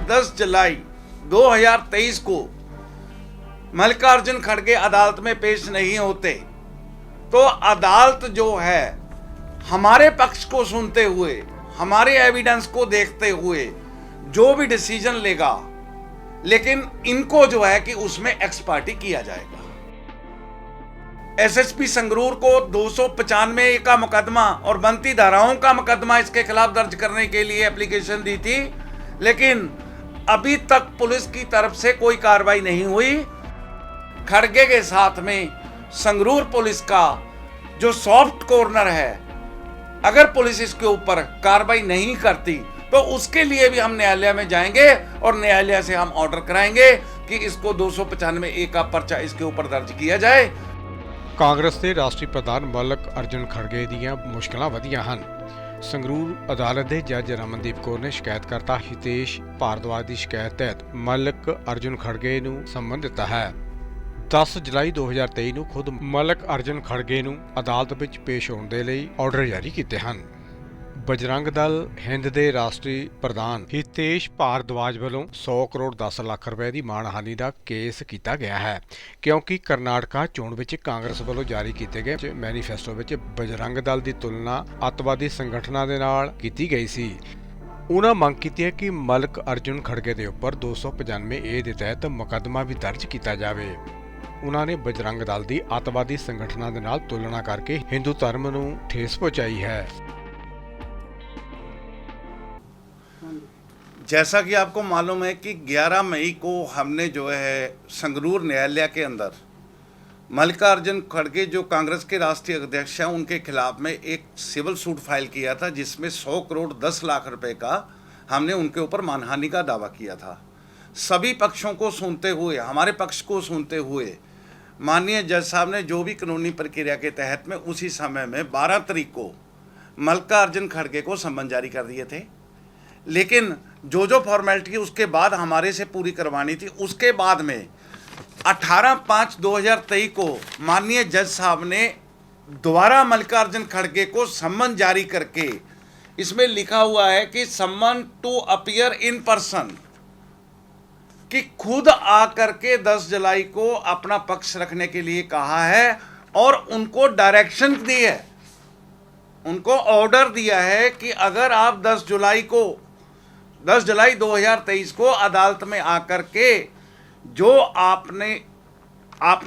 10 जुलाई 2023 को मल्लिकार्जुन खड़गे अदालत में पेश नहीं होते तो अदालत जो है हमारे पक्ष को सुनते हुए, हमारे एविडेंस को देखते हुए जो भी डिसीजन लेगा, लेकिन इनको जो है कि उसमें एक्स पार्टी किया जाएगा। एसएसपी संगरूर को 295 का मुकदमा और बनती धाराओं का मुकदमा इसके खिलाफ दर्ज करने के लिए एप्लीकेशन दी थी, लेकिन अभी तक पुलिस की तरफ से कोई कार्रवाई नहीं हुई। खड़गे के साथ में संगरूर पुलिस का जो सॉफ्ट कॉर्नर है, अगर पुलिस इसके ऊपर कार्रवाई नहीं करती तो उसके लिए भी हम न्यायालय में जाएंगे और न्यायालय से हम ऑर्डर कराएंगे कि इसको 295A का पर्चा इसके ऊपर दर्ज किया जाए। कांग्रेस के राष्ट्रीय प्रधान मल्लिक अर्जुन खड़गे ਦੀਆਂ ਮੁਸ਼ਕਲਾਂ ਵਧੀਆਂ ਹਨ। ਸੰਗਰੂਰ ਅਦਾਲਤ ਦੇ ਜੱਜ ਰਮਨਦੀਪ ਕੌਰ ਨੇ ਸ਼ਿਕਾਇਤਕਰਤਾ ਹਿਤੇਸ਼ ਭਾਰਦਵਾਜ ਦੀ ਸ਼ਿਕਾਇਤ ਤਹਿਤ ਮल्लिक अर्जुन ਖੜਗੇ ਨੂੰ ਸੰਮਨ ਦਿੱਤਾ ਹੈ। 10 ਜੁਲਾਈ 2023 ਨੂੰ ਖੁਦ ਮल्लिक अर्जुन ਖੜਗੇ ਨੂੰ ਅਦਾਲਤ ਵਿੱਚ ਪੇਸ਼ ਹੋਣ ਦੇ ਲਈ ਆਰਡਰ ਜਾਰੀ ਕੀਤੇ ਹਨ। बजरंग दल हिंद के राष्ट्रीय प्रधान हितेश भारद्वाज वालों 100 करोड़ 10 लाख रुपए की मानहानि का केस किया गया है, क्योंकि कर्नाटका चोण विच कांग्रेस वालों जारी किए गए मैनीफेस्टो विच बजरंग दल की तुलना अतवादी संगठनों के नाल की गई सी। उन्होंने मंग की है कि मल्लिक अर्जुन खड़गे के उपर 295A के तहत मुकदमा भी दर्ज किया जाए। उन्होंने बजरंग दल की अतवादी संगठनों के नाल तुलना करके हिंदू धर्म नूं ठेस पहुंचाई है। जैसा कि आपको मालूम है कि 11 मई को हमने जो है संगरूर न्यायालय के अंदर मल्लिकार्जुन खड़गे जो कांग्रेस के राष्ट्रीय अध्यक्ष हैं उनके खिलाफ में एक सिविल सूट फाइल किया था, जिसमें 100 करोड़ 10 लाख रुपए का हमने उनके ऊपर मानहानि का दावा किया था। सभी पक्षों को सुनते हुए, हमारे पक्ष को सुनते हुए माननीय जज साहब ने जो भी कानूनी प्रक्रिया के तहत में उसी समय में 12 तारीख को मल्लिकार्जुन खड़गे को सम्मन जारी कर दिए थे। लेकिन जो फॉर्मेलिटी उसके बाद हमारे से पूरी करवानी थी, उसके बाद में 18/5/2023 को माननीय जज साहब ने दोबारा मल्लिकार्जुन खड़गे को सम्मन जारी करके इसमें लिखा हुआ है कि सम्मन टू अपीयर इन पर्सन, कि खुद आकर के 10 जुलाई को अपना पक्ष रखने के लिए कहा है और उनको डायरेक्शन दी है, उनको ऑर्डर दिया है कि अगर आप 10 जुलाई 2023 को अदालत में आकर के जो आपने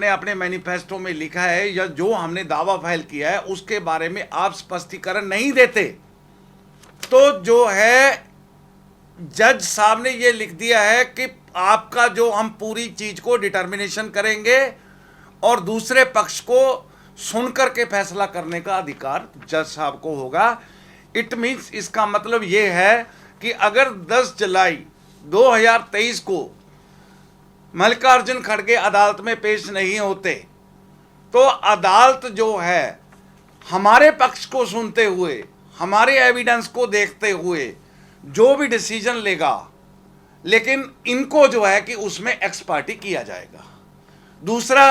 अपने मैनिफेस्टो में लिखा है या जो हमने दावा फाइल किया है उसके बारे में आप स्पष्टीकरण नहीं देते तो जो है जज साहब ने ये लिख दिया है कि आपका जो हम पूरी चीज को डिटर्मिनेशन करेंगे और दूसरे पक्ष को सुनकर के फैसला करने का अधिकार जज साहब को होगा। इट मीन्स इसका मतलब ये है कि अगर 10 जुलाई 2023 को मल्लिकार्जुन खड़गे अदालत में पेश नहीं होते तो अदालत जो है हमारे पक्ष को सुनते हुए, हमारे एविडेंस को देखते हुए जो भी डिसीजन लेगा, लेकिन इनको जो है कि उसमें एक्स पार्टी किया जाएगा। दूसरा,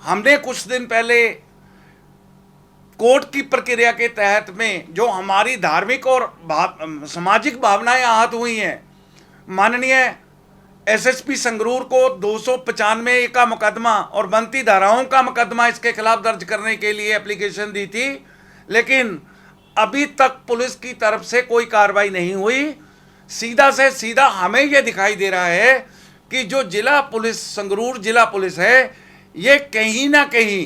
हमने कुछ दिन पहले कोर्ट की प्रक्रिया के तहत में जो हमारी धार्मिक और सामाजिक भावनाएं आहत हुई हैं, माननीय एसएसपी संगरूर को 295 का मुकदमा और बनती धाराओं का मुकदमा इसके खिलाफ दर्ज करने के लिए एप्लीकेशन दी थी, लेकिन अभी तक पुलिस की तरफ से कोई कार्रवाई नहीं हुई। सीधा से सीधा हमें यह दिखाई दे रहा है कि जो जिला पुलिस, संगरूर जिला पुलिस है, ये कहीं ना कहीं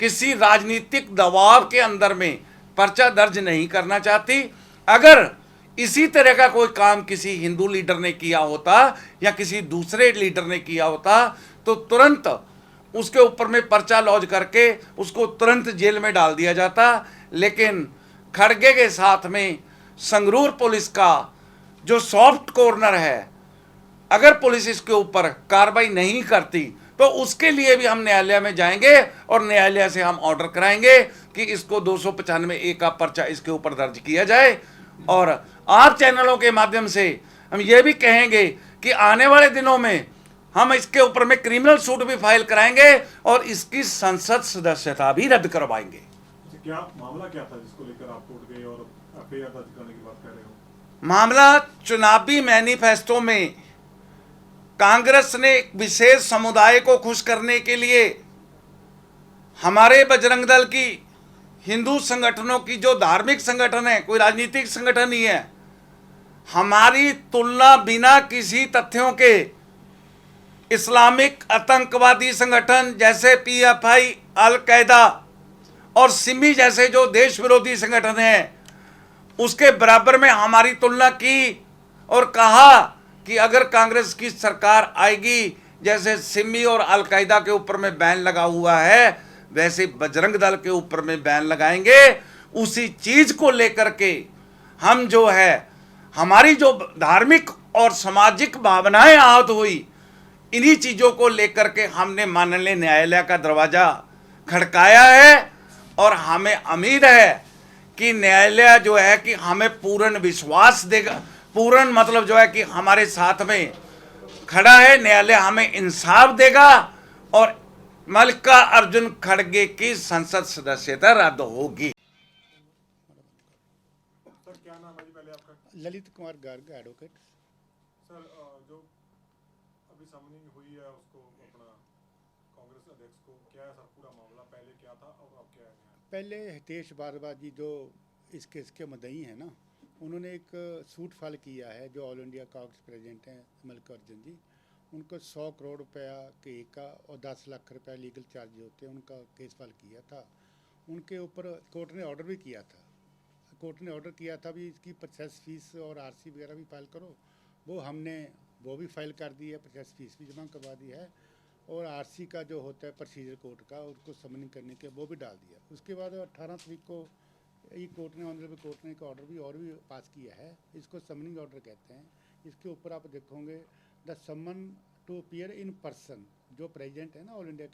किसी राजनीतिक दबाव के अंदर में पर्चा दर्ज नहीं करना चाहती। अगर इसी तरह का कोई काम किसी हिंदू लीडर ने किया होता या किसी दूसरे लीडर ने किया होता तो तुरंत उसके ऊपर में पर्चा लॉन्च करके उसको तुरंत जेल में डाल दिया जाता। लेकिन खड़गे के साथ में संगरूर पुलिस का जो सॉफ्ट कॉर्नर है, अगर पुलिस इसके ऊपर कार्रवाई नहीं करती तो उसके लिए भी हम न्यायालय में जाएंगे और न्यायालय से हम ऑर्डर कराएंगे कि इसको 295A का पर्चा इसके ऊपर दर्ज किया जाए। और आप चैनलों के माध्यम से हम ये भी कहेंगे कि आने वाले दिनों में हम इसके ऊपर में क्रिमिनल सूट भी फाइल कराएंगे और इसकी संसद सदस्यता भी रद्द करवाएंगे। क्या मामला क्या था जिसको लेकर आप कोर्ट गए और एफआईआर दर्ज करने की बात कर रहे हो? मामला चुनावी मैनिफेस्टो में कांग्रेस ने एक विशेष समुदाय को खुश करने के लिए हमारे बजरंग दल की, हिंदू संगठनों की, जो धार्मिक संगठन है, कोई राजनीतिक संगठन नहीं है, हमारी तुलना बिना किसी तथ्यों के इस्लामिक आतंकवादी संगठन जैसे पीएफआई, अल कायदा और सिमी जैसे जो देश विरोधी संगठन हैं उसके बराबर में हमारी तुलना की और कहा कि अगर कांग्रेस की सरकार आएगी, जैसे सिमी और अल कायदा के ऊपर में बैन लगा हुआ है वैसे बजरंग दल के ऊपर में बैन लगाएंगे। उसी चीज को लेकर के हम जो है, हमारी जो धार्मिक और सामाजिक भावनाएं आहत हुई, इन्हीं चीजों को लेकर के हमने माननीय न्यायालय का दरवाजा खड़काया है और हमें उम्मीद है कि न्यायालय जो है कि हमें पूर्ण विश्वास देगा, पूर्ण मतलब जो है कि हमारे साथ में खड़ा है। न्यायालय हमें इंसाफ देगा और मल्लिकार्जुन खड़गे की संसद सदस्यता रद्द होगी। सर क्या नाम है जी पहले आपका? ललित कुमार गर्ग एडवोकेट। सर जो अभी समनिंग हुई है उसको अपना कांग्रेस अध्यक्ष को, क्या है सर पूरा मामला, पहले क्या था और अब क्या है? पहले हितेश भारद्वाज जी जो इस केस के मुद्दई हैं ना, उन्होंने एक सूट फाइल किया है, जो ऑल इंडिया कांग्रेस प्रेसिडेंट हैं मल्लिकार्जुन जी, उनको 100 करोड़ रुपया के का और 10 लाख रुपया लीगल चार्ज होते हैं, उनका केस फाइल किया था। उनके ऊपर कोर्ट ने ऑर्डर भी किया था, कोर्ट ने ऑर्डर किया था भी इसकी प्रोसेस फीस और आरसी वगैरह भी फाइल करो। हमने वो भी फाइल कर दी है, प्रोसेस फीस भी जमा करवा दी है और आरसी का जो होता है प्रोसीजर कोर्ट का, उसको समनिंग करने के वो भी डाल दिया। उसके बाद 18 तारीख को ये कोर्ट ने, ऑनरेबल कोर्ट ने एक ऑर्डर भी पास किया है, इसको समनिंग ऑर्डर कहते हैं। इसके ऊपर आप देखोगे the summon to appear in person, जो प्रेसिडेंट है ना ऑल इंडिया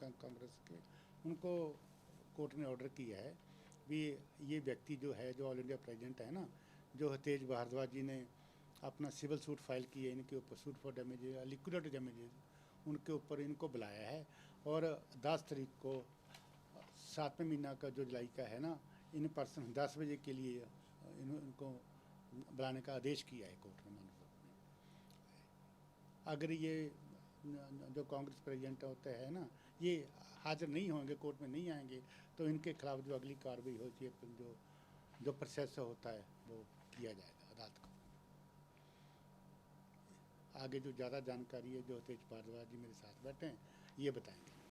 कांग्रेस के, उनको कोर्ट ने ऑर्डर किया है भी ये व्यक्ति जो है, जो ऑल इंडिया प्रेसिडेंट है ना, जो हितेश भारद्वाज जी ने अपना सिविल सूट फाइल किया इनके ऊपर, suit for damages, liquidated damages, उनके ऊपर इनको बुलाया है और 10 तारीख को 7वें महीना का जो जुलाई का है ना, इन पर्सन 10 बजे के लिए इनको बुलाने का आदेश किया है कोर्ट ने। अगर ये जो कांग्रेस प्रेसिडेंट होते हैं ना, ये हाजिर नहीं होंगे, कोर्ट में नहीं आएंगे, तो इनके खिलाफ जो अगली कार्रवाई होती है, जो प्रोसेस होता है वो किया जाएगा अदालत को। आगे जो ज़्यादा जानकारी है, जो हितेश भारद्वाज जी मेरे साथ बैठे हैं ये बताएंगे।